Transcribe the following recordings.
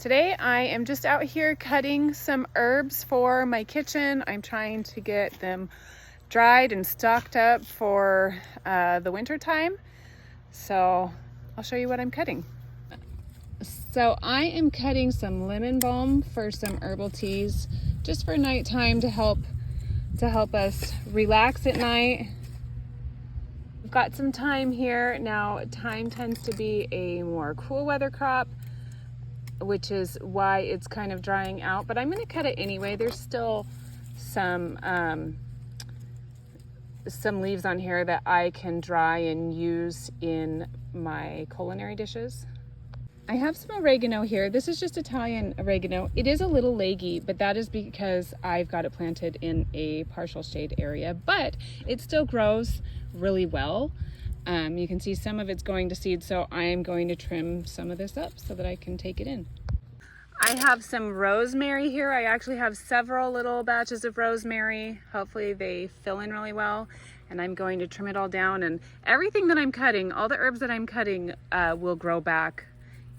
Today I am just out here cutting some herbs for my kitchen. I'm trying to get them dried and stocked up for the winter time. So I'll show you what I'm cutting. So I am cutting some lemon balm for some herbal teas just for nighttime to help us relax at night. We've got some thyme here. Now thyme tends to be a more cool weather crop, which is why it's kind of drying out, but I'm going to cut it anyway. There's still some leaves on here that I can dry and use in my culinary dishes. I have some oregano here. This is just Italian oregano. It is a little leggy, but that is because I've got it planted in a partial shade area, but it still grows really well. You can see some of it's going to seed, so I am going to trim some of this up so that I can take it in. I have some rosemary here. I actually have several little batches of rosemary. Hopefully they fill in really well, and I'm going to trim it all down, and everything that I'm cutting, all the herbs that I'm cutting will grow back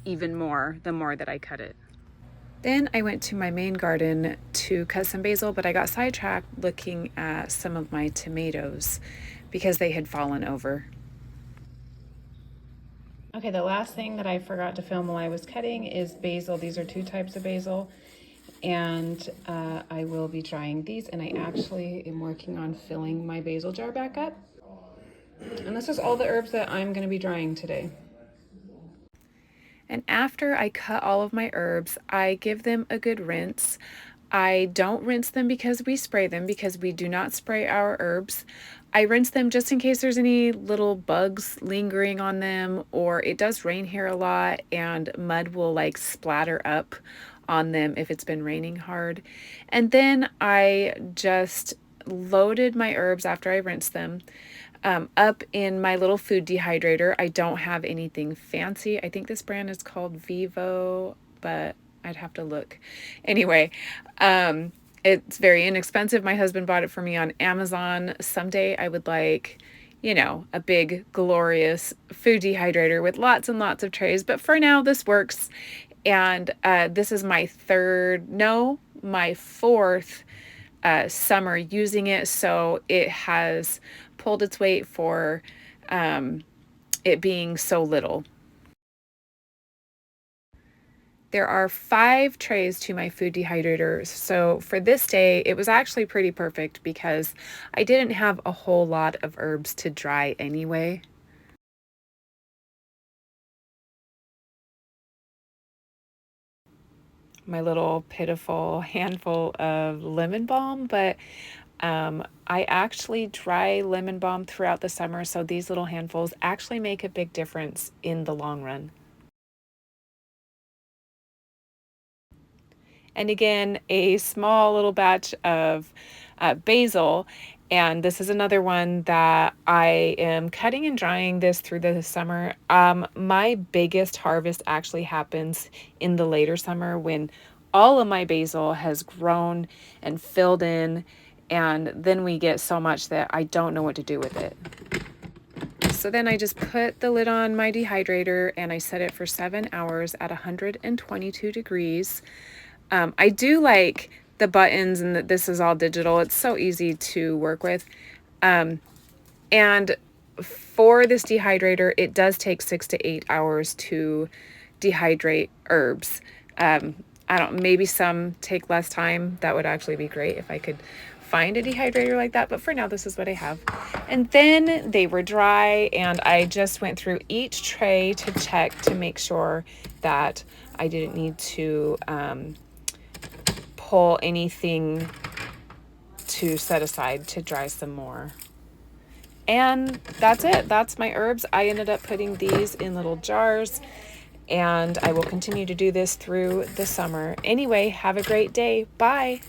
even more the more that I cut it. Then I went to my main garden to cut some basil, but I got sidetracked looking at some of my tomatoes because they had fallen over. Okay, the last thing that I forgot to film while I was cutting is basil. These are two types of basil, and I will be trying these, and I actually am working on filling my basil jar back up. And this is all the herbs that I'm going to be drying today. And after I cut all of my herbs, I give them a good rinse. I don't rinse them because we spray them, because we do not spray our herbs. I rinse them just in case there's any little bugs lingering on them, or it does rain here a lot and mud will like splatter up on them if it's been raining hard. And then I just loaded my herbs after I rinsed them up in my little food dehydrator. I don't have anything fancy. I think this brand is called Vivo, but I'd have to look. Anyway, it's very inexpensive. My husband bought it for me on Amazon. Someday I would like, you know, a big, glorious food dehydrator with lots and lots of trays. But for now, this works. And this is my fourth summer using it. So it has pulled its weight for it being so little. There are 5 trays to my food dehydrator, so for this day it was actually pretty perfect because I didn't have a whole lot of herbs to dry anyway. My little pitiful handful of lemon balm, but I actually dry lemon balm throughout the summer, so these little handfuls actually make a big difference in the long run. And again, a small little batch of basil. And this is another one that I am cutting and drying this through the summer. My biggest harvest actually happens in the later summer when all of my basil has grown and filled in, and then we get so much that I don't know what to do with it. So then I just put the lid on my dehydrator and I set it for 7 hours at 122 degrees. I do like the buttons and that this is all digital. It's so easy to work with. And for this dehydrator, it does take 6 to 8 hours to dehydrate herbs. Maybe some take less time. That would actually be great if I could find a dehydrator like that. But for now, this is what I have. And then they were dry, and I just went through each tray to check to make sure that I didn't need to pull anything to set aside to dry some more. And that's it. That's my herbs. I ended up putting these in little jars, and I will continue to do this through the summer. Anyway, have a great day. Bye.